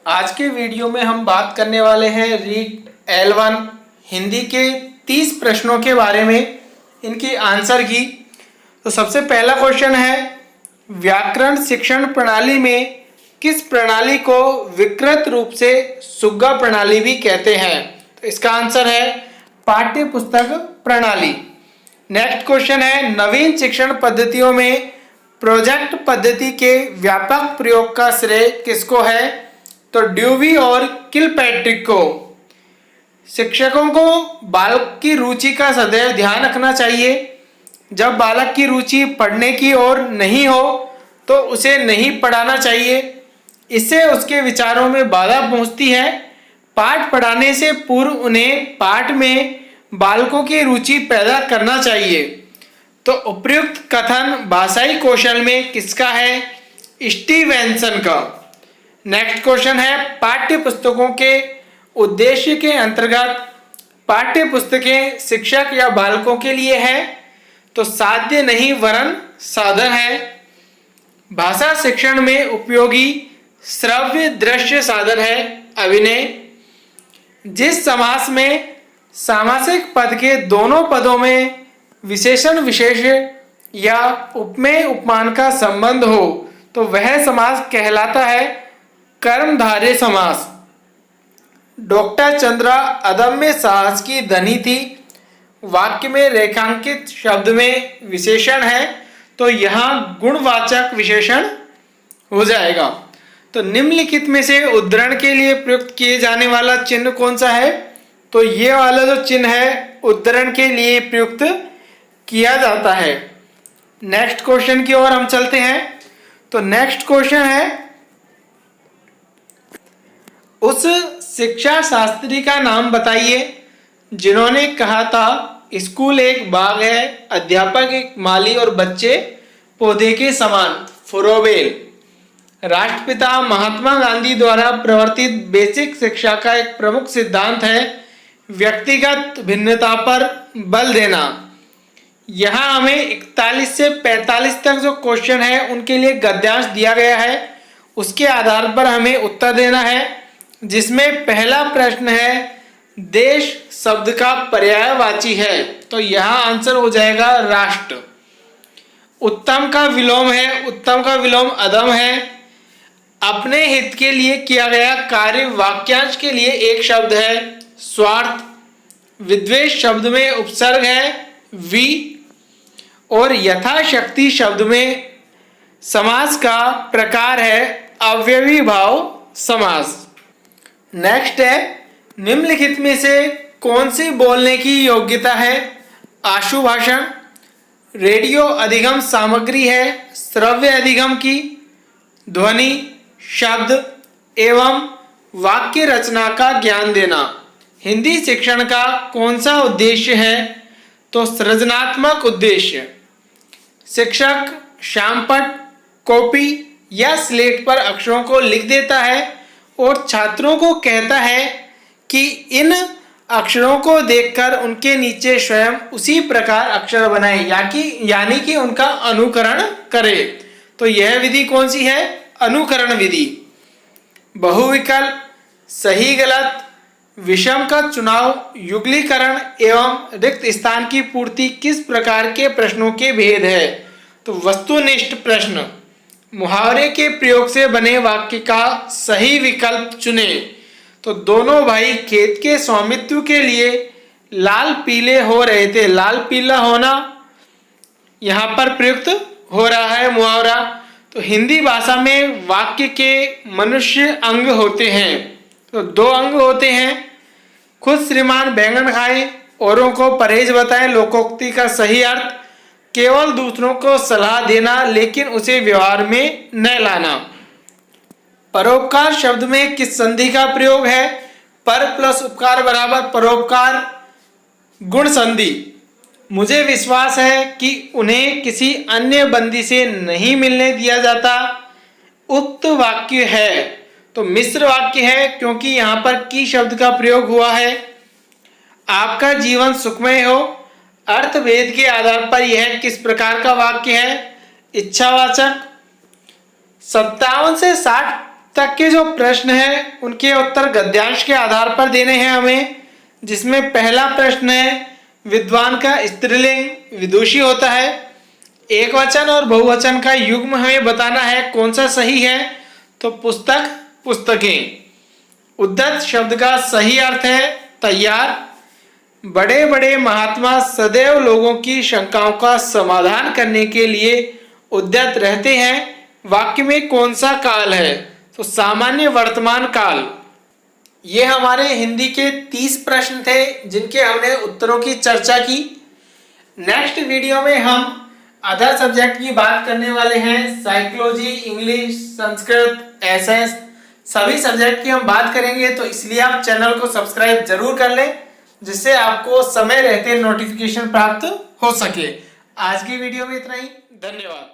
आज के वीडियो में हम बात करने वाले हैं रीड L1 हिंदी के 30 प्रश्नों के बारे में, इनकी आंसर की। तो सबसे पहला क्वेश्चन है, व्याकरण शिक्षण प्रणाली में किस प्रणाली को विकृत रूप से सुग्गा प्रणाली भी कहते हैं? तो इसका आंसर है पाठ्य पुस्तक प्रणाली। नेक्स्ट क्वेश्चन है, नवीन शिक्षण पद्धतियों में प्रोजेक्ट पद्धति के व्यापक प्रयोग का श्रेय किसको है? तो ड्यूवी और किलपैट्रिक को। शिक्षकों को बालक की रुचि का सदैव ध्यान रखना चाहिए। जब बालक की रुचि पढ़ने की ओर नहीं हो तो उसे नहीं पढ़ाना चाहिए, इससे उसके विचारों में बाधा पहुंचती है। पाठ पढ़ाने से पूर्व उन्हें पाठ में बालकों की रुचि पैदा करना चाहिए। तो उपयुक्त कथन भाषाई कौशल में किसका है? स्टीवेंसन का। नेक्स्ट क्वेश्चन है, पाठ्य पुस्तकों के उद्देश्य के अंतर्गत पाठ्य पुस्तकें शिक्षक या बालकों के लिए है? तो साध्य नहीं वरन साधन है। भाषा शिक्षण में उपयोगी श्रव्य दृश्य साधन है अभिनय। जिस समास में सामासिक पद के दोनों पदों में विशेषण विशेष या उपमेय उपमान का संबंध हो तो वह समास कहलाता है कर्मधारय समास। डॉक्टर चंद्रा अदम्य साहस की धनी थी। वाक्य में रेखांकित शब्द में विशेषण है तो यहाँ गुणवाचक विशेषण हो जाएगा। तो निम्नलिखित में से उद्धरण के लिए प्रयुक्त किए जाने वाला चिन्ह कौन सा है? तो ये वाला जो चिन्ह है उद्धरण के लिए प्रयुक्त किया जाता है। नेक्स्ट क्वेश्चन की ओर हम चलते हैं। तो नेक्स्ट क्वेश्चन है, उस शिक्षा शास्त्री का नाम बताइए जिन्होंने कहा था स्कूल एक बाग है, अध्यापक एक माली और बच्चे पौधे के समान। फ्रोबेल। राष्ट्रपिता महात्मा गांधी द्वारा प्रवर्तित बेसिक शिक्षा का एक प्रमुख सिद्धांत है व्यक्तिगत भिन्नता पर बल देना। यहाँ हमें 41 से 45 तक जो क्वेश्चन है उनके लिए गद्यांश दिया गया है, उसके आधार पर हमें उत्तर देना है। जिसमें पहला प्रश्न है, देश शब्द का पर्यायवाची है, तो यहाँ आंसर हो जाएगा राष्ट्र। उत्तम का विलोम है, उत्तम का विलोम अदम है। अपने हित के लिए किया गया कार्य वाक्यांश के लिए एक शब्द है स्वार्थ। विद्वेष शब्द में उपसर्ग है वी और यथाशक्ति शब्द में समास का प्रकार है अव्ययी भाव समास। नेक्स्ट है, निम्नलिखित में से कौन सी बोलने की योग्यता है? आशु भाषण, रेडियो अधिगम सामग्री है श्रव्य अधिगम की, ध्वनि, शब्द एवं वाक्य रचना का ज्ञान देना। हिंदी शिक्षण का कौन सा उद्देश्य है? तो सृजनात्मक उद्देश्य। शिक्षक शामपट, कॉपी या स्लेट पर अक्षरों को लिख देता है और छात्रों को कहता है कि इन अक्षरों को देखकर उनके नीचे स्वयं उसी प्रकार अक्षर बनाएं, यानी कि उनका अनुकरण करें। तो यह विधि कौन सी है? अनुकरण विधि। बहुविकल्प, सही गलत, विषम का चुनाव, युगलीकरण एवं रिक्त स्थान की पूर्ति किस प्रकार के प्रश्नों के भेद है? तो वस्तुनिष्ठ प्रश्न। मुहावरे के प्रयोग से बने वाक्य का सही विकल्प चुने। तो दोनों भाई खेत के स्वामित्व के लिए लाल पीले हो रहे थे। लाल पीला होना यहाँ पर प्रयुक्त हो रहा है मुहावरा। तो हिंदी भाषा में वाक्य के मनुष्य अंग होते हैं। तो 2 अंग होते हैं, खुद श्रीमान बैंगन खाएं, औरों को परहेज बताएं। लोकोक्ति का सही अर्थ केवल दूसरों को सलाह देना लेकिन उसे व्यवहार में न लाना। परोपकार शब्द में किस संधि का प्रयोग है? पर प्लस उपकार बराबर परोपकार गुण संधि। मुझे विश्वास है कि उन्हें किसी अन्य बंदी से नहीं मिलने दिया जाता। उक्त वाक्य है तो मिश्र वाक्य है क्योंकि यहाँ पर की शब्द का प्रयोग हुआ है। आपका जीवन सुखमय हो, अर्थभेद के आधार पर यह किस प्रकार का वाक्य है? इच्छावाचक। 57 से 60 तक के जो प्रश्न हैं उनके उत्तर गद्यांश के आधार पर देने हैं हमें, जिसमें पहला प्रश्न है विद्वान का स्त्रीलिंग विदुषी होता है। एक वचन और बहुवचन का युग्म हमें बताना है, कौन सा सही है, तो पुस्तक पुस्तकें। उद्धत शब्द का सही अर्थ है तैयार। बड़े बड़े महात्मा सदैव लोगों की शंकाओं का समाधान करने के लिए उद्यत रहते हैं। वाक्य में कौन सा काल है, तो सामान्य वर्तमान काल। ये हमारे हिंदी के 30 प्रश्न थे जिनके हमने उत्तरों की चर्चा की। नेक्स्ट वीडियो में हम अदर सब्जेक्ट की बात करने वाले हैं। साइकोलॉजी, इंग्लिश, संस्कृत, एसएस सभी सब्जेक्ट की हम बात करेंगे, तो इसलिए आप चैनल को सब्सक्राइब जरूर कर लें, जिससे आपको समय रहते नोटिफिकेशन प्राप्त हो सके। आज की वीडियो में इतना ही, धन्यवाद।